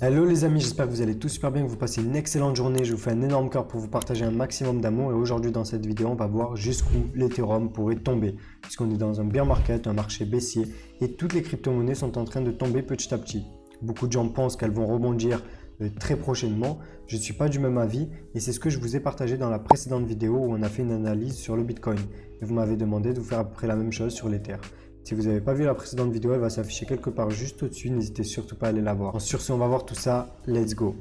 Hello les amis, j'espère que vous allez tous super bien, que vous passez une excellente journée. Je vous fais un énorme cœur pour vous partager un maximum d'amour et aujourd'hui dans cette vidéo on va voir jusqu'où l'Ethereum pourrait tomber puisqu'on est dans un bear market, un marché baissier et toutes les crypto-monnaies sont en train de tomber petit à petit. Beaucoup de gens pensent qu'elles vont rebondir très prochainement. Je ne suis pas du même avis et c'est ce que je vous ai partagé dans la précédente vidéo où on a fait une analyse sur le Bitcoin et vous m'avez demandé de vous faire à peu près la même chose sur l'Ether. Si vous n'avez pas vu la précédente vidéo, elle va s'afficher quelque part juste au-dessus. N'hésitez surtout pas à aller la voir. Sur ce, on va voir tout ça. Let's go!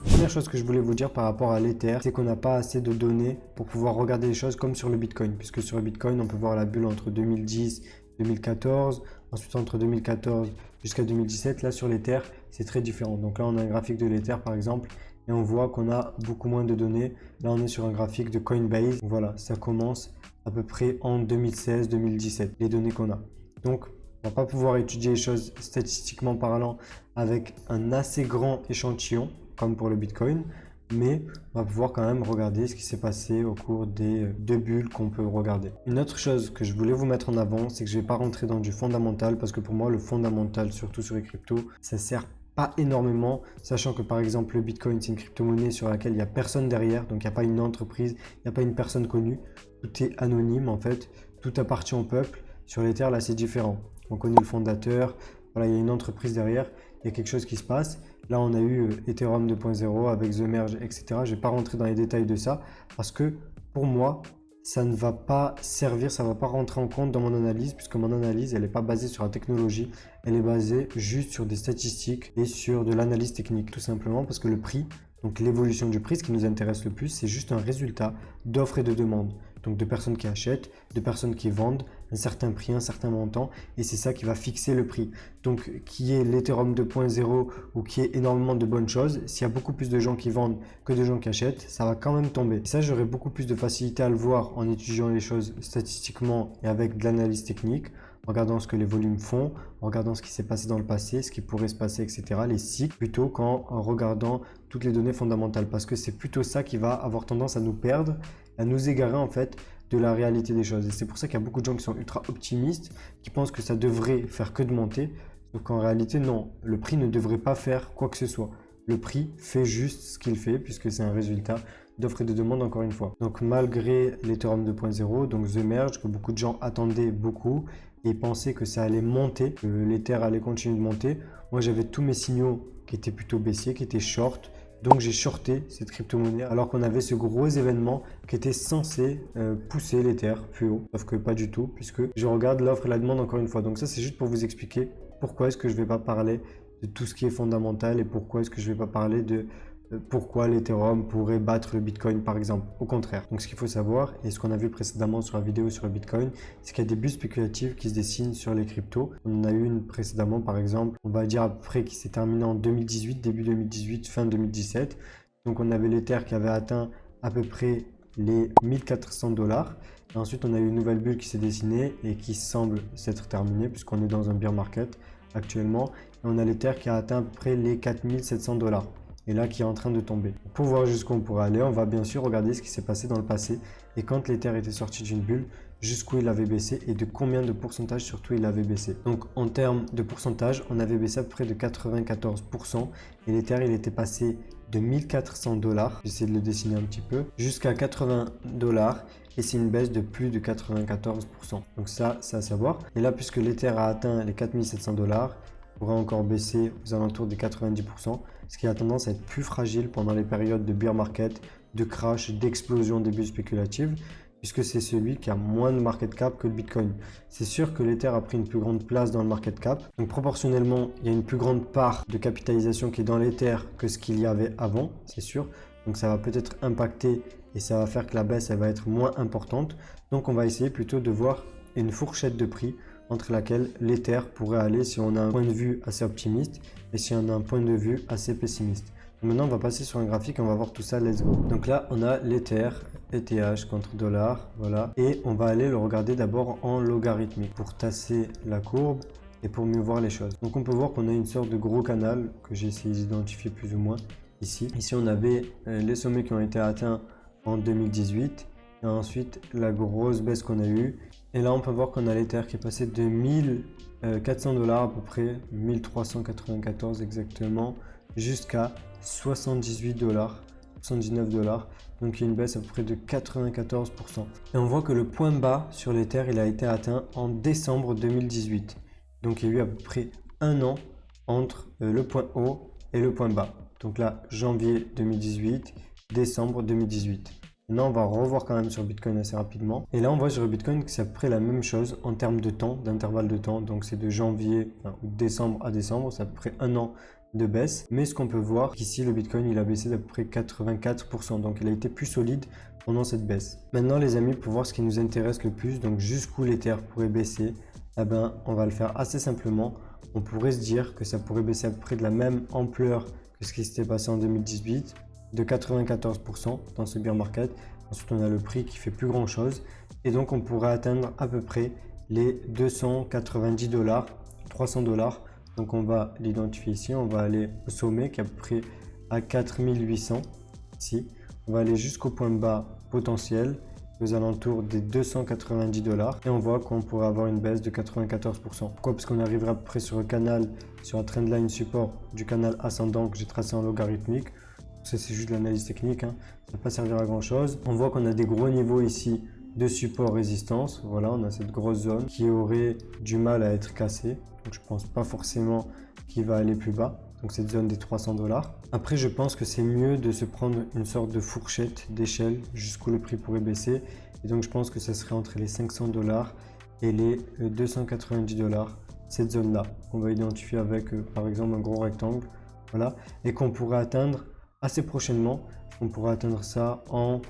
Première chose que je voulais vous dire par rapport à l'Ether, c'est qu'on n'a pas assez de données pour pouvoir regarder les choses comme sur le Bitcoin. Puisque sur le Bitcoin, on peut voir la bulle entre 2010 et 2014. Ensuite, entre 2014 jusqu'à 2017, là sur l'Ether, c'est très différent. Donc là, on a un graphique de l'Ether par exemple, et on voit qu'on a beaucoup moins de données. Là, on est sur un graphique de Coinbase. Donc, voilà, ça commence à peu près en 2016-2017, les données qu'on a. Donc, on ne va pas pouvoir étudier les choses statistiquement parlant avec un assez grand échantillon, comme pour le Bitcoin, mais on va pouvoir quand même regarder ce qui s'est passé au cours des deux bulles qu'on peut regarder. Une autre chose que je voulais vous mettre en avant, c'est que je ne vais pas rentrer dans du fondamental parce que pour moi, le fondamental, surtout sur les cryptos, ça sert pas énormément, sachant que par exemple le Bitcoin, c'est une crypto-monnaie sur laquelle il n'y a personne derrière, donc il n'y a pas une entreprise, il n'y a pas une personne connue, tout est anonyme en fait, tout appartient au peuple. Sur l'Ether, là, c'est différent. On connaît le fondateur, voilà, il y a une entreprise derrière, il y a quelque chose qui se passe. Là, on a eu Ethereum 2.0 avec The Merge, etc. Je ne vais pas rentrer dans les détails de ça parce que pour moi, ça ne va pas servir, ça ne va pas rentrer en compte dans mon analyse puisque mon analyse, elle n'est pas basée sur la technologie, elle est basée juste sur des statistiques et sur de l'analyse technique, tout simplement parce que le prix, donc l'évolution du prix, ce qui nous intéresse le plus, c'est juste un résultat d'offre et de demande. Donc de personnes qui achètent, de personnes qui vendent, un certain prix, un certain montant, et c'est ça qui va fixer le prix. Donc qui est l'Ethereum 2.0 ou qui est énormément de bonnes choses, s'il y a beaucoup plus de gens qui vendent que de gens qui achètent, ça va quand même tomber. Et ça, j'aurai beaucoup plus de facilité à le voir en étudiant les choses statistiquement et avec de l'analyse technique, en regardant ce que les volumes font, en regardant ce qui s'est passé dans le passé, ce qui pourrait se passer, etc., les cycles, plutôt qu'en regardant toutes les données fondamentales. Parce que c'est plutôt ça qui va avoir tendance à nous perdre, à nous égarer en fait de la réalité des choses. Et c'est pour ça qu'il y a beaucoup de gens qui sont ultra optimistes, qui pensent que ça devrait faire que de monter, sauf qu'en réalité non, le prix ne devrait pas faire quoi que ce soit. Le prix fait juste ce qu'il fait puisque c'est un résultat d'offre et de demande encore une fois. Donc malgré l'Ethereum 2.0, donc The Merge, que beaucoup de gens attendaient beaucoup et pensaient que ça allait monter, que l'Ether allait continuer de monter, moi j'avais tous mes signaux qui étaient plutôt baissiers, qui étaient short. Donc j'ai shorté cette crypto-monnaie alors qu'on avait ce gros événement qui était censé pousser l'Ether plus haut. Sauf que pas du tout puisque je regarde l'offre et la demande encore une fois. Donc ça c'est juste pour vous expliquer pourquoi est-ce que je ne vais pas parler de tout ce qui est fondamental et pourquoi est-ce que je ne vais pas parler de pourquoi l'Ethereum pourrait battre le Bitcoin par exemple. Au contraire. Donc ce qu'il faut savoir et ce qu'on a vu précédemment sur la vidéo sur le Bitcoin, c'est qu'il y a des bulles spéculatives qui se dessinent sur les cryptos. On en a eu une précédemment par exemple, on va dire à peu près qui s'est terminée en 2018, début 2018, fin 2017. Donc on avait l'Ether qui avait atteint à peu près les 1400 $. Et ensuite on a eu une nouvelle bulle qui s'est dessinée et qui semble s'être terminée puisqu'on est dans un bear market actuellement. Et on a l'Ether qui a atteint à peu près les 4700 $. Et là qui est en train de tomber. Pour voir jusqu'où on pourrait aller, on va bien sûr regarder ce qui s'est passé dans le passé et quand l'Ether était sorti d'une bulle, jusqu'où il avait baissé et de combien de pourcentage surtout il avait baissé. Donc en termes de pourcentage, on avait baissé à peu près de 94% et l'Ether il était passé de 1400 $, j'essaie de le dessiner un petit peu, jusqu'à 80 $ et c'est une baisse de plus de 94%. Donc ça, c'est à savoir. Et là, puisque l'Ether a atteint les 4700 $, pourrait encore baisser aux alentours des 90%, ce qui a tendance à être plus fragile pendant les périodes de bear market, de crash, d'explosion des bulles spéculatives, puisque c'est celui qui a moins de market cap que le Bitcoin. C'est sûr que l'Ether a pris une plus grande place dans le market cap, donc proportionnellement, il y a une plus grande part de capitalisation qui est dans l'Ether que ce qu'il y avait avant, c'est sûr. Donc ça va peut-être impacter et ça va faire que la baisse elle va être moins importante. Donc on va essayer plutôt de voir une fourchette de prix entre laquelle l'Ether pourrait aller si on a un point de vue assez optimiste et si on a un point de vue assez pessimiste. Donc maintenant, on va passer sur un graphique et on va voir tout ça, let's go. Donc là, on a l'Ether, ETH contre dollar, voilà. Et on va aller le regarder d'abord en logarithmique pour tasser la courbe et pour mieux voir les choses. Donc on peut voir qu'on a une sorte de gros canal que j'ai essayé d'identifier plus ou moins ici. Ici, on avait les sommets qui ont été atteints en 2018 et ensuite la grosse baisse qu'on a eue. Et là, on peut voir qu'on a l'Ether qui est passé de 1400 $ à peu près, 1394 exactement, jusqu'à 78 $, 79 $. Donc il y a une baisse à peu près de 94%. Et on voit que le point bas sur l'Ether, il a été atteint en décembre 2018. Donc il y a eu à peu près un an entre le point haut et le point bas. Donc là, janvier 2018, décembre 2018. Maintenant, on va revoir quand même sur Bitcoin assez rapidement. Et là, on voit sur le Bitcoin que c'est à peu près la même chose en termes de temps, d'intervalle de temps. Donc c'est de janvier ou décembre à décembre, c'est à peu près un an de baisse. Mais ce qu'on peut voir, qu'ici le Bitcoin il a baissé d'à peu près 84%. Donc il a été plus solide pendant cette baisse. Maintenant les amis, pour voir ce qui nous intéresse le plus, donc jusqu'où l'Ether pourrait baisser, eh ben, on va le faire assez simplement. On pourrait se dire que ça pourrait baisser à peu près de la même ampleur que ce qui s'était passé en 2018, de 94% dans ce bear market. Ensuite on a le prix qui fait plus grand chose et donc on pourrait atteindre à peu près les 290 $, 300 $. Donc on va l'identifier ici, on va aller au sommet qui est à peu près à 4800 ici. On va aller jusqu'au point bas potentiel aux alentours des 290 $ et on voit qu'on pourrait avoir une baisse de 94%. Pourquoi? Parce qu'on arrivera à peu près sur le canal, sur un trendline support du canal ascendant que j'ai tracé en logarithmique. Ça c'est juste de l'analyse technique, hein. Ça ne va pas servir à grand chose. On voit qu'on a des gros niveaux ici de support résistance. Voilà, on a cette grosse zone qui aurait du mal à être cassée. Donc je pense pas forcément qu'il va aller plus bas. Donc cette zone des 300 $. Après je pense que c'est mieux de se prendre une sorte de fourchette d'échelle jusqu'où le prix pourrait baisser. Et donc je pense que ça serait entre les 500 $ et les 290 $. Cette zone là qu'on va identifier avec par exemple un gros rectangle. Voilà, et qu'on pourrait atteindre assez prochainement. On pourrait atteindre ça en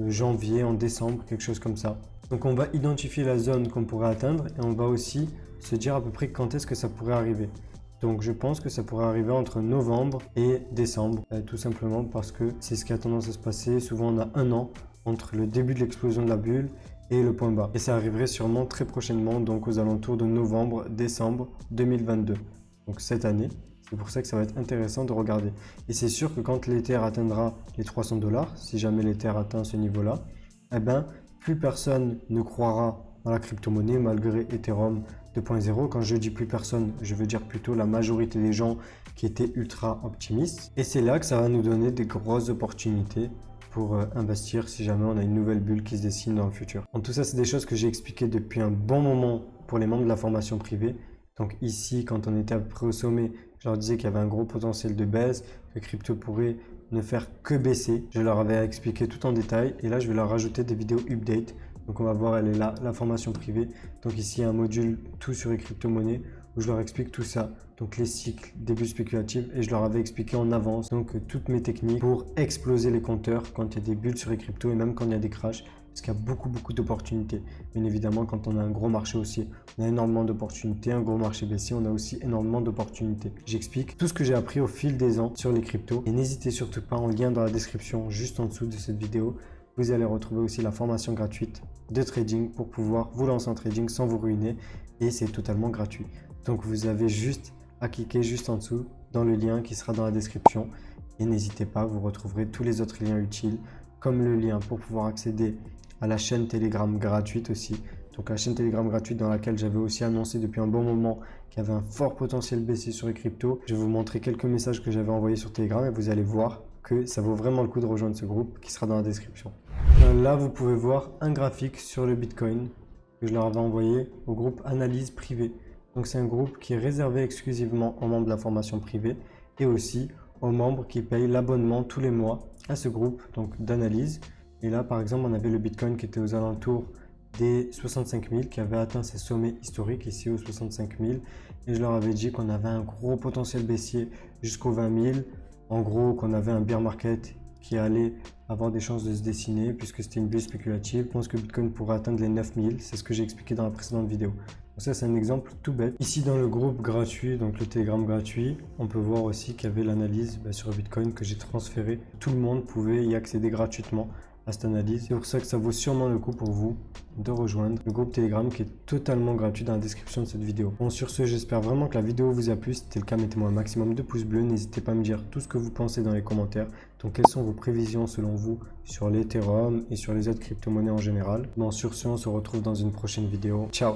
janvier, en décembre, quelque chose comme ça. Donc on va identifier la zone qu'on pourrait atteindre et on va aussi se dire à peu près quand est-ce que ça pourrait arriver. Donc je pense que ça pourrait arriver entre novembre et décembre, tout simplement parce que c'est ce qui a tendance à se passer. Souvent on a un an entre le début de l'explosion de la bulle et le point bas. Et ça arriverait sûrement très prochainement, donc aux alentours de novembre, décembre 2022. Donc cette année. C'est pour ça que ça va être intéressant de regarder. Et c'est sûr que quand l'Ether atteindra les 300 $, si jamais l'Ether atteint ce niveau-là, eh ben, plus personne ne croira dans la crypto-monnaie malgré Ethereum 2.0. Quand je dis plus personne, je veux dire plutôt la majorité des gens qui étaient ultra optimistes. Et c'est là que ça va nous donner des grosses opportunités pour investir si jamais on a une nouvelle bulle qui se dessine dans le futur. En tout ça, c'est des choses que j'ai expliquées depuis un bon moment pour les membres de la formation privée. Donc ici, quand on était à peu près au sommet, je leur disais qu'il y avait un gros potentiel de baisse, que crypto pourrait ne faire que baisser. Je leur avais expliqué tout en détail et là, je vais leur rajouter des vidéos update. Donc on va voir, elle est là, la formation privée. Donc ici, il y a un module tout sur les crypto-monnaies où je leur explique tout ça. Donc les cycles, des bulles spéculatives et je leur avais expliqué en avance donc toutes mes techniques pour exploser les compteurs quand il y a des bulles sur les cryptos et même quand il y a des crashs. Parce qu'il y a beaucoup d'opportunités. Bien évidemment, quand on a un gros marché haussier, on a énormément d'opportunités. Un gros marché baissier, on a aussi énormément d'opportunités. J'explique tout ce que j'ai appris au fil des ans sur les cryptos. Et n'hésitez surtout pas, en lien dans la description, juste en dessous de cette vidéo, vous allez retrouver aussi la formation gratuite de trading pour pouvoir vous lancer en trading sans vous ruiner. Et c'est totalement gratuit. Donc vous avez juste à cliquer juste en dessous dans le lien qui sera dans la description. Et n'hésitez pas, vous retrouverez tous les autres liens utiles, comme le lien pour pouvoir accéder à la chaîne Telegram gratuite aussi. Donc la chaîne Telegram gratuite dans laquelle j'avais aussi annoncé depuis un bon moment qu'il y avait un fort potentiel baissier sur les cryptos. Je vais vous montrer quelques messages que j'avais envoyés sur Telegram et vous allez voir que ça vaut vraiment le coup de rejoindre ce groupe qui sera dans la description. Là, vous pouvez voir un graphique sur le Bitcoin que je leur avais envoyé au groupe Analyse Privée. Donc c'est un groupe qui est réservé exclusivement aux membres de la formation privée et aussi aux membres qui payent l'abonnement tous les mois à ce groupe d'analyse. Et là, par exemple, on avait le Bitcoin qui était aux alentours des 65 000, qui avait atteint ses sommets historiques ici aux 65 000. Et je leur avais dit qu'on avait un gros potentiel baissier jusqu'aux 20 000. En gros, qu'on avait un bear market qui allait avoir des chances de se dessiner puisque c'était une bulle spéculative. Je pense que Bitcoin pourrait atteindre les 9 000. C'est ce que j'ai expliqué dans la précédente vidéo. Donc ça, c'est un exemple tout bête. Ici, dans le groupe gratuit, donc le Telegram gratuit, on peut voir aussi qu'il y avait l'analyse sur le Bitcoin que j'ai transféré. Tout le monde pouvait y accéder gratuitement à cette analyse. C'est pour ça que ça vaut sûrement le coup pour vous de rejoindre le groupe Telegram qui est totalement gratuit dans la description de cette vidéo. Bon, sur ce, j'espère vraiment que la vidéo vous a plu. Si c'était le cas, mettez-moi un maximum de pouces bleus. N'hésitez pas à me dire tout ce que vous pensez dans les commentaires. Donc, quelles sont vos prévisions selon vous sur l'Ethereum et sur les autres crypto-monnaies en général. Bon, sur ce, on se retrouve dans une prochaine vidéo. Ciao!